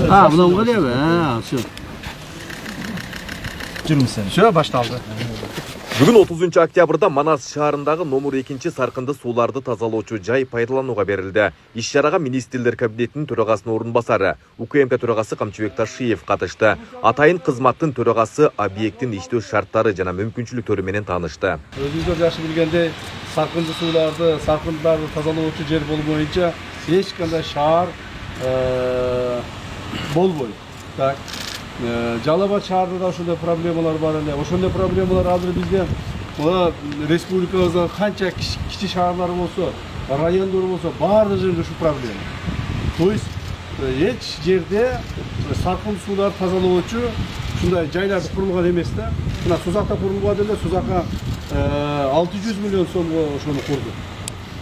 Ha, buna mı geliyor be? Ha, şu. Şöyle başlandı. Бүгін 30 октябрда Манас шаарындагы номер 2 саркынды сууларды тазалоочу жай пайдаланууга берилди. Иш-чарага министрлер кабинетинин төрагасынын орун басары, УКМК төрагасы Камчыбек Ташиев катышты. Атайын кызматтын төрагасы объекттин иштөө шарттары жана мүмкүнчүлүктөрү менен таанышты. Өзүңүздөр жакшы билгендей, саркынды сууларды, саркындарды тазалоочу жер болбоюнча эч кандай шаар болбойт. Так. Жалабат шаарында да ошондой проблемалар бар эле. Ошондой проблемалар азыр бизде республикабызда канча кичи шаарлар болсо, райондор болсо, баардык жерде ушу проблема. То есть эч жерде саркын суулар тазалоочу ушундай жайларды курулган эмес да. Мына Сузакта курулган эле, Сузакка 600 миллион сомго ошону курду.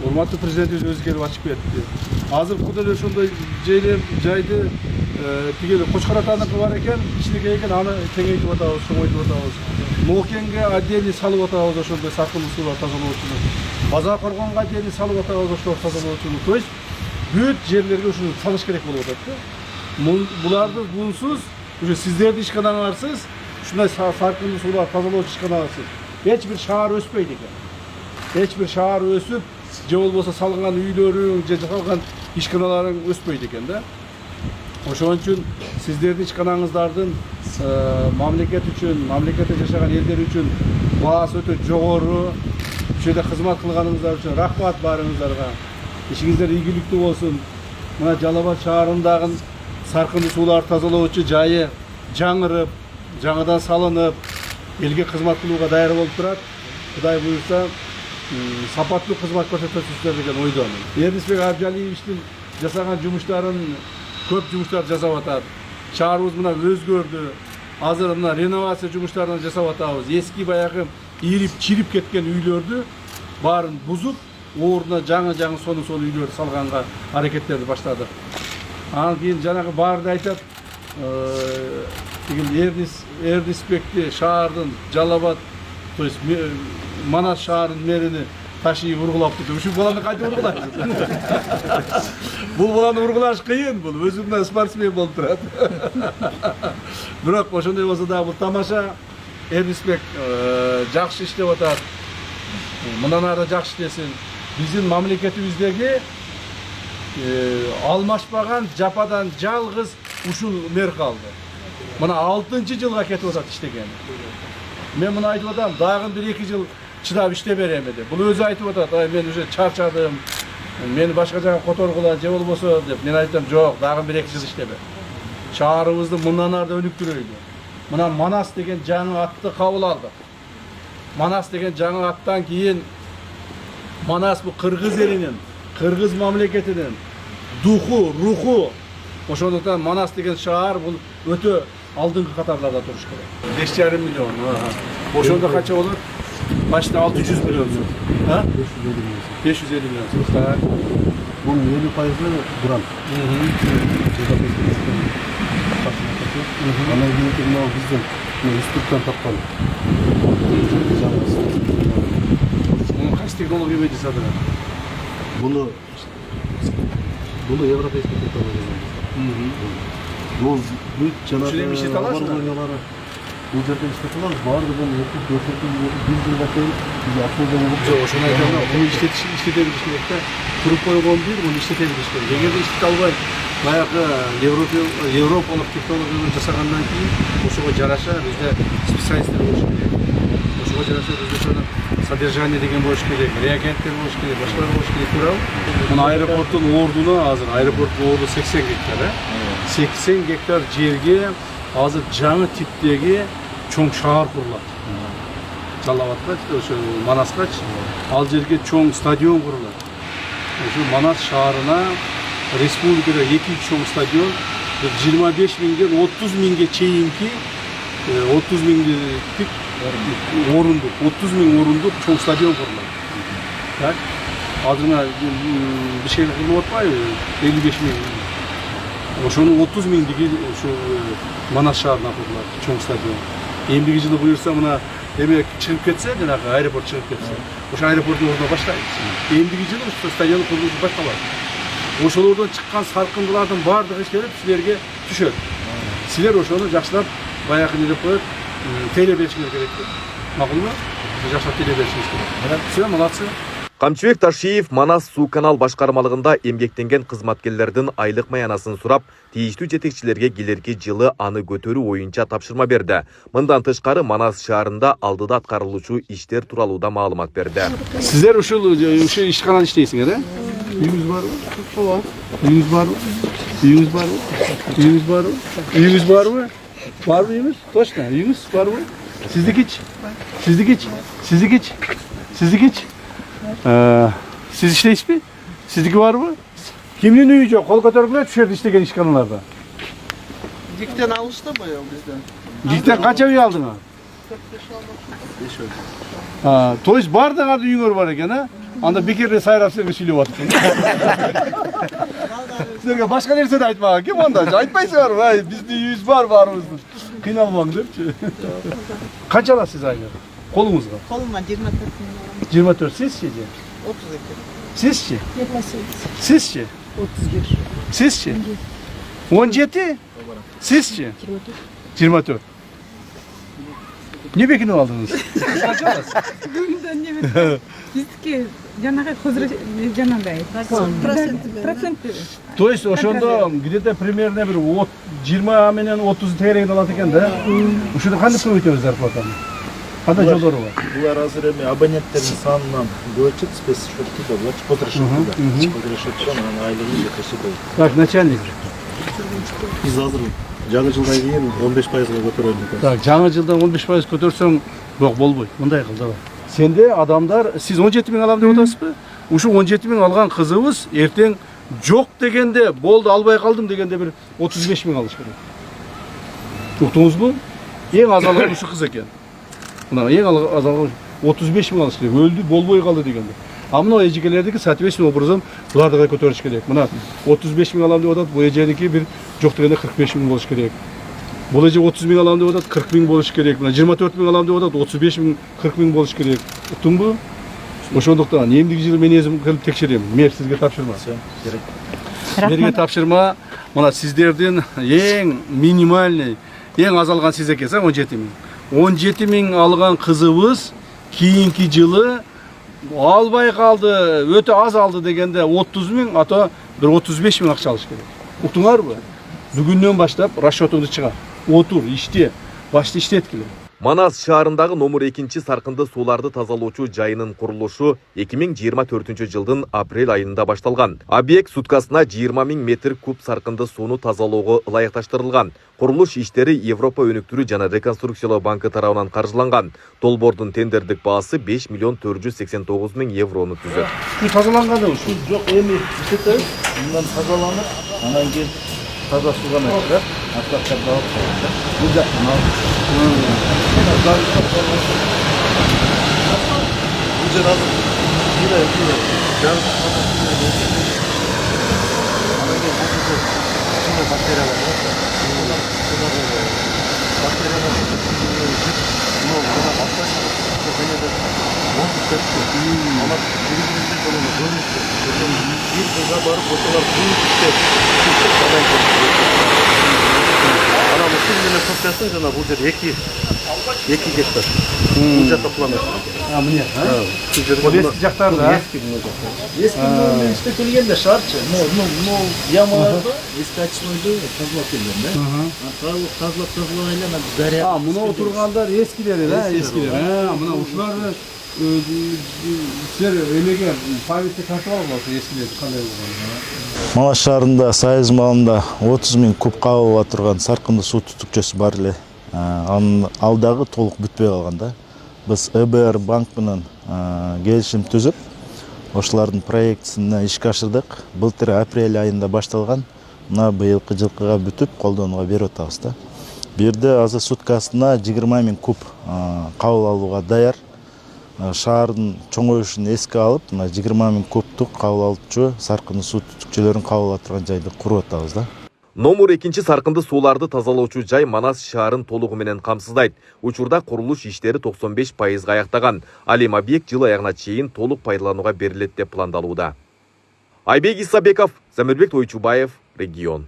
Урматтуу президентибиз өзү келип ачып кетти. Азыр кудай эле ошондой жайды тигел Кочкар атаныкы бар экен, кичинекей экен, аны кеңейтип атабыз, чоңойтуп атабыз. Мокенге отдельный салып атабыз ошондой саркынды суулар тазалоочуну. База Коргонго отдельный салып атабыз ошол тазалоочуну. То есть бүт жерлерге ушуну салыш керек болуп атат да. Буларды бунсуз уже сиздердин ишканаңарсыз ушундай саркынды суулар тазалоочу ишканаңарсыз эч бир шаар өспөйт экен. Эч бир шаар өсүп, же болбосо салган үйлөрүң, же жасалган ишканаларың өспөйт экен да. Ошон үчүн сиздердин ишканаңыздардын мамлекет үчүн, мамлекетте жашаган элдер үчүн баасы өтө жогору, ушул жерде кызмат кылганыңыздар үчүн рахмат баарыңыздарга. Ишиңиздер ийгиликтүү болсун. Мына Жалал-Абад шаарындагы саркынды сууларды тазалоочу жайы жаңырып, жаңадан салынып, элге кызмат кылууга даяр болуп турат. Кудай буюрса, сапаттуу кызмат көрсөтөсүздөр деген ойдомун. Эрнисбек Абжалиевичтин жасаган жумуштарын көп жумуштар жасап атат. Шаарыбыз мына өзгөрдү. Азыр мына реновация жумуштарын жасап атабыз. Эски баягы ирип, чирип кеткен үйлөрдү баарын бузуп, ордуна жаңы сону үйлөрдү салганга аракеттерди баштадык. Анан кийин жанагы баарды айтат, Эрнисбекти шаардын Жалал-Абад, то есть Манас шаарынын мэрини Ташиев ургулап турду. Ушул баланы кантип ургулайсыз? Бул баланы ургулаш кыйын, бул өзү мына спортсмен болуп турат. Бирок ошондой болсо да бул тамаша. Эрнисбек жакшы иштеп атат. Мындан ары жакшы иштесин. Биздин мамлекетибиздеги алмашпаган жападан жалгыз ушул мэр калды. Мына 6-жылга кетип атат иштеген. Мен муну айтып атам, дагы 1-2 жыл чыдап иштеп берем деп. Бул өзү айтып атат, мен уже чарчадым. Мени башка жака которгула же болбосо деп. Мен айтам, жок, дагы 1-2 жыл иштебе. Шаарыбызды мындан ары өнүктүрөйлү. Мына Манас деген жаңы атты кабыл алдык. Манас деген жаңы аттан кийин Манас бул кыргыз элинин, кыргыз мамлекетинин духу, руху. Ошондуктан Манас деген шаар бул өтө алдыңкы катарларда туруш керек. 5,5 миллион. Ошондо канча болот? Başta 600 milyon. Ha? 550 milyon. Bunun 50%'ı grant. Ana yönetimde o bizden üstlükten tapmalı. Bunun kaç teknoloji meclisi adına? Bunu Европейский технология. Bu büyük cenab-ı Bu жерде иштетилат, баардыгы бул 100 жылга чейин биз акылда болуп, ошону айтам, муну иштете билиш керек да. Туруп койгон бир, муну иштете билиш керек. Эгерде иштете албай, баягы европалык технологияларды жасагандан кийин ошого жараша бизде специалисттер болуш керек. Ошого жараша бизде содержание деген болуш керек, реагенттер болуш керек, башкалар болуш керек туурабы? Муну аэропорттун ордуна азыр аэропорттун орду 80 гектар, 80 гектар жерге азыр жаңы типтеги чоң шаар курулат. Жалал-Абадка, ошо Манаска, ал жерге чоң стадион курулат. Ошо Манас шаарына республикада 2 чоң стадион 25 миңден 30 миңге чейинки 30 миңдик орундук, 30 миң орундук чоң стадион курулат. Так? Азыр бишкекте курулуп атпайбы? 55 миң. Ошонун 30 миңдиги ошо Манас шаарына курулат, чоң стадион. Эмдиги жылы буюрса мына эме чыгып кетсе, жанагы аэропорт чыгып кетсе, ошо аэропорттун ордуна баштайбыз. Эмдиги жылы ошо стадион курулушу башталат. ошолордон чыккан саркындылардын баардыгы келип силерге түшөт. Силер ошону жакшылап баягы не деп коет, теле беришиңер керек. Макулбу? Жакшылап теле беришиңиз керек. Все, молодцы. Камчыбек Ташиев Манас суу канал башкармалыгында эмгектенген кызматкерлердин айлык маянасын сурап, тийиштүү жетекчилерге келерки жылы аны көтөрүү боюнча тапшырма берди. Мындан тышкары Манас шаарында алдыда аткарылуучу иштер тууралуу да маалымат берди. Сиздер ушул ишканада иштейсиңер, үйүңүз барбы? Ооба. Үйүңүз барбы? Үйүңүз барбы? Үйүңүз барбы? Үйүңүз барбы? Барбы үйүңүз? Точно, үйүңүз барбы? Сиздикичи? Сиздикичи? Сиздикичи? Сиздикичи? Siz işleysizmi? Sizdeki var mı? Kimin үйü yok? Kol көтөргүлөр düşerdi işlegen işkanlarda. Gikten alıştı bayağı bizden. Gikten kaça üye aldın ha? 5 öyle. Ha, to есть бар да карды үйүңөр бар экен, а? Анда бекерде сайрап силерге сүйлөп атат. Силерге башка нерсе да айтмаган. Ким анда? Айтпайсыңарбы? Ай, биздин үйүбүз бар, барыбыздын. Кыйналбаң депчи. Канча аласыз айына? Колуңузга? Koluma 24 bin lira. 24. Sizçi? 32. Sizçi? 28. Sizçi? 31. Sizçi? 17? Sizçi? 24. Ne bekini aldınız? Kaç alasın? Bugünden ne bileyim. Bizdeki жанагы хозыр жанагындай. Процент. То есть ошондо где-то примерно бир 20 менен 30 тегерегин алат экен да? Ушуну кантип көбөйтөбүз зарплатаны? Кандай жолдору бар? Булар азыр эми абоненттердин санынан бөлчүп спецшотту да булат подрешоттон анан айлыгын жетешет. Так, начальник. Биз азыр жаңы жылдан кийин 15%га көтөрөлдүк. Так, жаңы жылдан 15% көтөрсөң, жок болбойт. Мындай кыл давай. Сенде адамдар, сиз 17 000 алам деп атасызбы? Ушу 17 000 алган кызыбыз эртең жок дегенде, болду албай калдым дегенде бир 35 000 алыш керек. Уктуңузбу? Эң аз алган ушу кыз экен. Мына эң аз алган 35 000 алыш керек. Өлдү, болбой калды дегенде. А мына эжекелердики соответственно образом буларды да көтөрүш керек. Мына 35 000 алам деп атат, бул эженики бир жок дегенде 45 000 болуш керек. Бул эже 30 000 алам деп атат, 40 000 болуш керек. Мына 24 000 алам деп атат, 35 000, 40 000 болуш керек. Уктуңбу? Ошондуктан эмдиги жылы мен өзүм келип текшерем. Мен сизге тапшырма. Керек. Силерге тапшырма. Мына сиздердин эң минимальный, эң аз алган сиз экенсиз, 17 000. 17 000 алган кызыбыз кийинки жылы албай калды, өтө аз алды дегенде 30 000, ата бир 35 000 акча алыш керек. Уктуңарбы? Бүгүндөн баштап расчетуңду чыгар. Отур, иште, башты иштеткиле. Манас шаарындагы номер 2 саркынды сууларды тазалоочу жайынын курулушу 2024 жылдын апрель айында башталган. Объект суткасына 20 000 метр куб саркынды сууну тазалоого ылайыкташтырылган. Курулуш иштери Европа өнүктүрүү жана реконструкциялоо банкы тарабынан каржыланган. Долбоордун тендердик баасы 5 489 000 еврону түзөт. Шу тазаланганы ушу. Жок, эми иштетебиз. Мындан тазаланып, анан кийин таза сууга чыгат, атлактарды алып коёбуз. Бул жактан алып. Бул жер азыр жана бул жер 2 гектар. Бул жакта план. А, мне, а? Бул эски жактарда. Эски менен иштетилгенде шартчы. Ну, ямаларды эски очмойду тазалап келген да. Тазалап айла заряд. А, мына отургандар эскилери да, эскилер. Мына ушуларды силер эмеге памятке тартып алып эскилерди кандай болгонун. Манас шаарында Сайыз маалында 30 000 куб кабылып турган саркынды суу түтүкчөсү бар эле. Анын алдагы толук бүтпөй калган да. Биз ЭБР банк менен келишим түзүп, ошолордун проектисин ишке ашырдык. Былтыр апрель айында башталган. Мына быйылкы жылкыга бүтүп колдонууга берип атабыз да. Бу жерде азыр суткасына 20 000 куб кабыл алууга даяр. Шаардын чоңоюшун эске алып, мына 20 000 кубтук кабыл алуучу саркынды суу түтүкчөлөрүн кабыл ала турган жайды куруп атабыз да. Номер 2 саркынды сууларды тазалоочу жай Манас шаарын толугу менен камсыздайт. Учурда курулуш иштери 95%га аяктаган. Ал эми объект жыл аягына чейин толук пайдаланууга берилет деп пландалууда. Айбек Исабеков, Замирбек Тойчубаев, Регион.